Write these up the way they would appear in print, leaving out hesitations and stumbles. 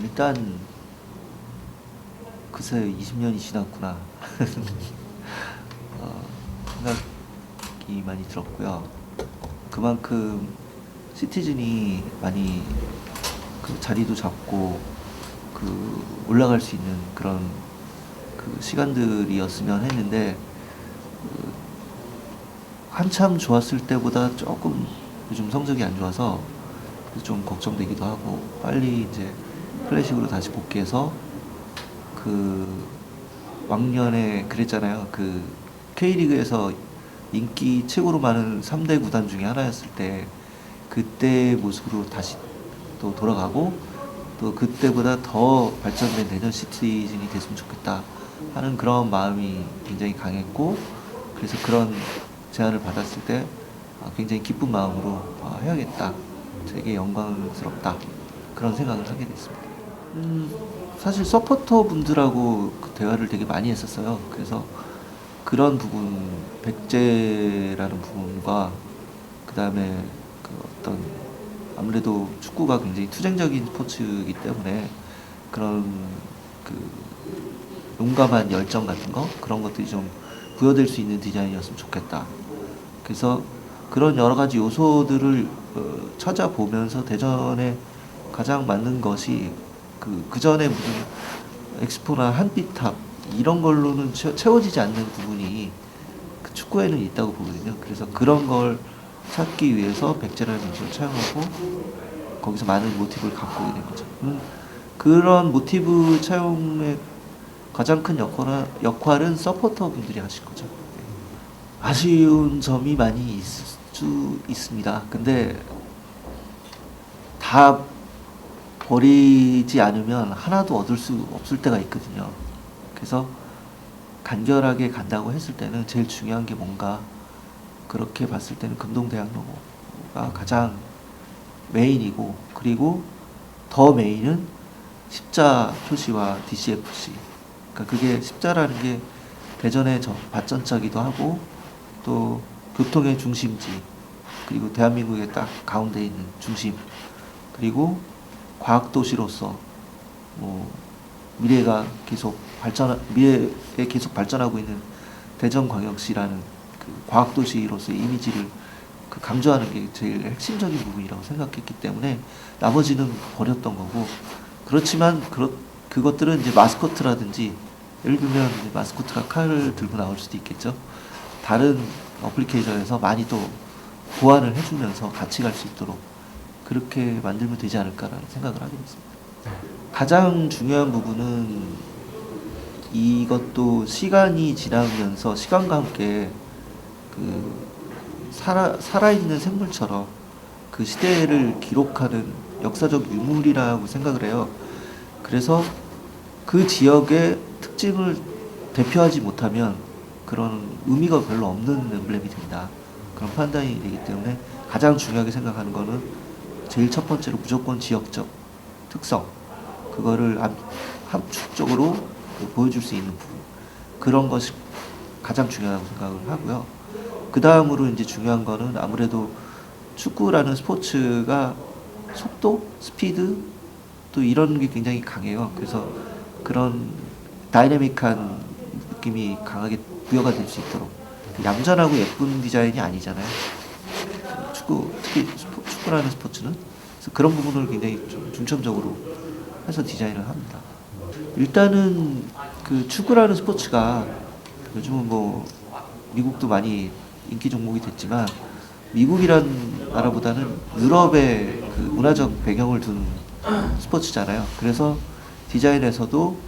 일단 글쎄요, 20년이 지났구나. 어, 생각이 많이 들었고요. 그만큼 시티즌이 많이 그 자리도 잡고 그 올라갈 수 있는 그런 그 시간들이었으면 했는데, 그 한참 좋았을 때보다 조금 요즘 성적이 안 좋아서 좀 걱정되기도 하고, 빨리 이제 클래식으로 다시 복귀해서 그 왕년에 그랬잖아요. 그 K리그에서 인기 최고로 많은 3대 구단 중에 하나였을 때 그때의 모습으로 다시 또 돌아가고, 또 그때보다 더 발전된 내년 시티즌이 됐으면 좋겠다 하는 그런 마음이 굉장히 강했고, 그래서 그런 제안을 받았을 때 굉장히 기쁜 마음으로 해야겠다, 되게 영광스럽다, 그런 생각을 하게 됐습니다. 사실 서포터 분들하고 그 대화를 되게 많이 했었어요. 그래서 그런 부분, 백제라는 부분과 그 다음에 그 어떤, 아무래도 축구가 굉장히 투쟁적인 스포츠이기 때문에 그런 그 용감한 열정 같은 거, 그런 것들이 좀 부여될 수 있는 디자인이었으면 좋겠다. 그래서 그런 여러 가지 요소들을 찾아보면서 대전에 가장 맞는 것이 그 전에 무슨 엑스포나 한빛탑 이런 걸로는 채워지지 않는 부분이 그 축구에는 있다고 보거든요. 그래서 그런 걸 찾기 위해서 백제라는 민족을 차용하고 거기서 많은 모티브를 갖고 있는 거죠. 그런 모티브 차용의 가장 큰 역할은 서포터 분들이 하실 거죠. 아쉬운 점이 많이 있을 수 있습니다. 근데 다 버리지 않으면 하나도 얻을 수 없을 때가 있거든요. 그래서 간결하게 간다고 했을 때는 제일 중요한 게 뭔가, 그렇게 봤을 때는 금동대학로가 가장 메인이고, 그리고 더 메인은 십자 표시와 DCFC. 그러니까 그게 십자라는 게 대전의 발전차기도 하고, 또 교통의 중심지, 그리고 대한민국의 딱 가운데 있는 중심, 그리고 과학도시로서 뭐 미래에 계속 발전하고 있는 대전광역시라는 그 과학도시로서의 이미지를 그 강조하는 게 제일 핵심적인 부분이라고 생각했기 때문에 나머지는 버렸던 거고. 그렇지만 그것들은 이제 마스코트라든지, 예를 들면 이제 마스코트가 칼을 들고 나올 수도 있겠죠. 다른 어플리케이션에서 많이 또 보완을 해주면서 같이 갈 수 있도록 그렇게 만들면 되지 않을까라는 생각을 하게 됐습니다. 가장 중요한 부분은, 이것도 시간이 지나면서 시간과 함께 그 살아있는 생물처럼 그 시대를 기록하는 역사적 유물이라고 생각을 해요. 그래서 그 지역의 특징을 대표하지 못하면 그런 의미가 별로 없는 엠블렘이 된다, 그런 판단이 되기 때문에 가장 중요하게 생각하는 거는, 제일 첫 번째로 무조건 지역적 특성, 그거를 함축적으로 보여줄 수 있는 부분, 그런 것이 가장 중요하다고 생각을 하고요. 그 다음으로 이제 중요한 거는, 아무래도 축구라는 스포츠가 속도, 스피드, 또 이런 게 굉장히 강해요. 그래서 그런 다이내믹한 느낌이 강하게 부여가 될 수 있도록, 얌전하고 예쁜 디자인이 아니잖아요. 특히 축구라는 스포츠는. 그래서 그런 부분을 굉장히 좀 중점적으로 해서 디자인을 합니다. 일단은 그 축구라는 스포츠가 요즘은 뭐 미국도 많이 인기 종목이 됐지만, 미국이란 나라보다는 유럽의 그 문화적 배경을 둔 스포츠잖아요. 그래서 디자인에서도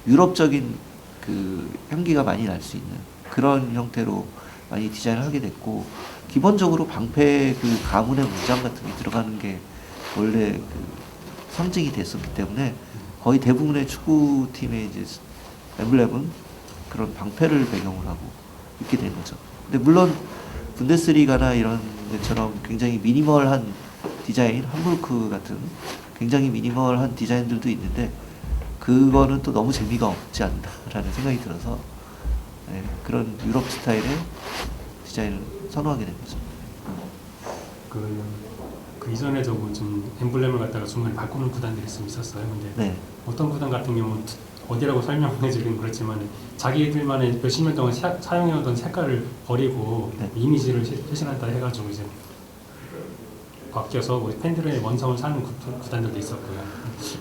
유럽적인 그 향기가 많이 날 수 있는 그런 형태로 많이 디자인을 하게 됐고, 기본적으로 방패 그 가문의 문장 같은 게 들어가는 게 원래 그 상징이 됐었기 때문에, 거의 대부분의 축구팀의 이제 엠블렘은 그런 방패를 배경으로 하고 있게 된 거죠. 근데 물론 분데스리가나 이런 데처럼 굉장히 미니멀한 디자인, 함부르크 같은 굉장히 미니멀한 디자인들도 있는데, 그거는 또 너무 재미가 없지 않나라는 생각이 들어서 그런 유럽 스타일의 디자인을 선호하게 된 거죠. 그 그 이전에도 뭐좀 엠블렘을 갖다가 중간에 바꾸는 구단들이 좀 있었어요. 근데 네. 어떤 구단 같은 경우는 어디라고 설명해주긴 그렇지만 자기들만의 몇십 년 동안 사용해오던 색깔을 버리고 네. 이미지를 쇄신한다 해가지고 이제 바뀌어서 우리 팬들의 원성을 사는 구단들도 있었고요.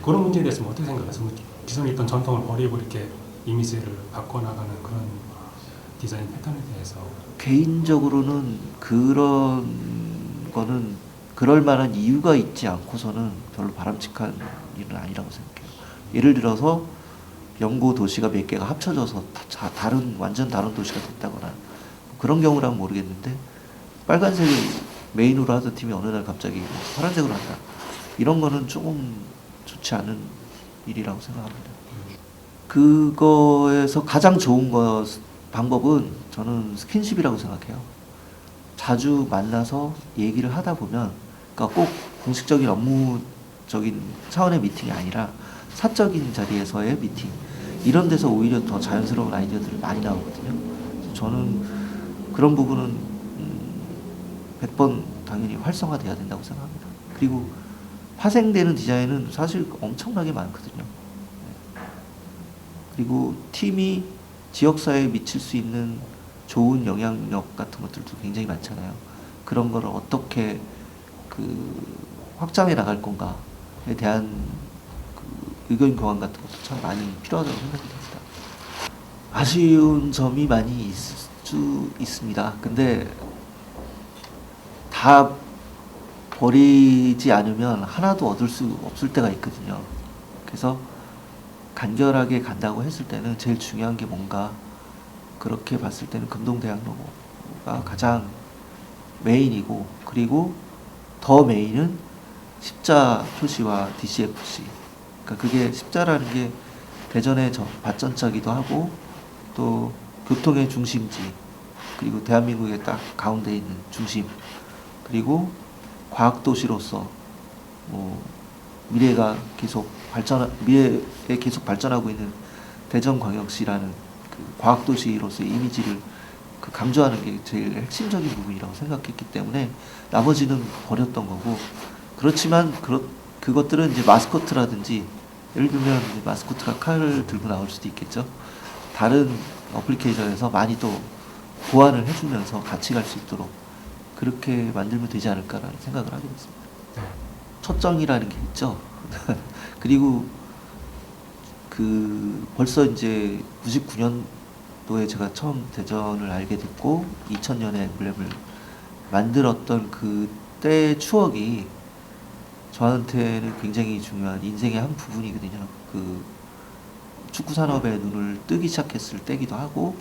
그런 문제에 대해서 어떻게 생각하세요? 기존에 있던 전통을 버리고 이렇게 이미지를 바꿔나가는 그런 디자인 패턴에 대해서. 개인적으로는 그런 거는 그럴 만한 이유가 있지 않고서는 별로 바람직한 일은 아니라고 생각해요. 예를 들어서 연고 도시가 몇 개가 합쳐져서 완전 다른 도시가 됐다거나 그런 경우라면 모르겠는데, 빨간색을 메인으로 하던 팀이 어느 날 갑자기 파란색으로 한다, 이런 거는 조금 좋지 않은 일이라고 생각합니다. 그거에서 가장 좋은 방법은 저는 스킨십이라고 생각해요. 자주 만나서 얘기를 하다 보면, 그러니까 꼭 공식적인 업무적인 차원의 미팅이 아니라 사적인 자리에서의 미팅, 이런 데서 오히려 더 자연스러운 아이디어들이 많이 나오거든요. 저는 그런 부분은 100번 당연히 활성화돼야 된다고 생각합니다. 그리고 파생되는 디자인은 사실 엄청나게 많거든요. 그리고 팀이 지역사회에 미칠 수 있는 좋은 영향력 같은 것들도 굉장히 많잖아요. 그런 거를 어떻게 확장해 나갈 건가에 대한 의견 교환 같은 것도 참 많이 필요하다고 생각이 듭니다. 아쉬운 점이 많이 있을 수 있습니다. 근데 다 버리지 않으면 하나도 얻을 수 없을 때가 있거든요. 그래서 간결하게 간다고 했을 때는 제일 중요한 게 뭔가, 그렇게 봤을 때는 금동대학로가 가장 메인이고, 그리고 더 메인은 십자 표시와 DCFC. 그러니까 그게 십자라는 게 대전의 발전차기도 하고, 또 교통의 중심지, 그리고 대한민국의 딱 가운데 있는 중심, 그리고 과학도시로서 미래에 계속 발전하고 있는 대전광역시라는 그 과학도시로서의 이미지를 강조하는 게 제일 핵심적인 부분이라고 생각했기 때문에 나머지는 버렸던 거고, 그렇지만 그것들은 이제 마스코트라든지, 예를 들면 마스코트가 칼을 들고 나올 수도 있겠죠. 다른 어플리케이션에서 많이 또 보완을 해주면서 같이 갈 수 있도록 그렇게 만들면 되지 않을까라는 생각을 하게 됐습니다. 초점이라는 게 있죠. 그리고 벌써 이제 99년도에 제가 처음 대전을 알게 됐고 2000년에 엠블렘을 만들었던 그때의 추억이 저한테는 굉장히 중요한 인생의 한 부분이거든요. 축구 산업에 눈을 뜨기 시작했을 때기도 하고,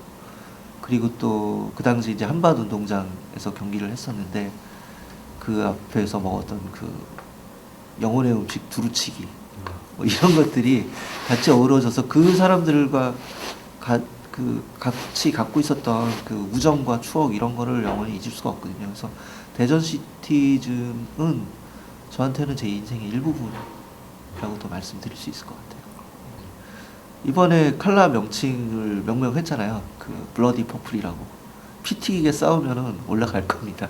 그리고 또 그 당시 이제 한밭 운동장에서 경기를 했었는데, 그 앞에서 먹었던 영혼의 음식 두루치기, 이런 것들이 같이 어우러져서 그 사람들과 같이 갖고 있었던 그 우정과 추억, 이런 거를 영원히 잊을 수가 없거든요. 그래서 대전 시티즌은 저한테는 제 인생의 일부분이라고도 말씀드릴 수 있을 것 같아요. 이번에 컬러 명칭을 명명했잖아요. 블러디 퍼플이라고. 피 튀기게 싸우면은 올라갈 겁니다.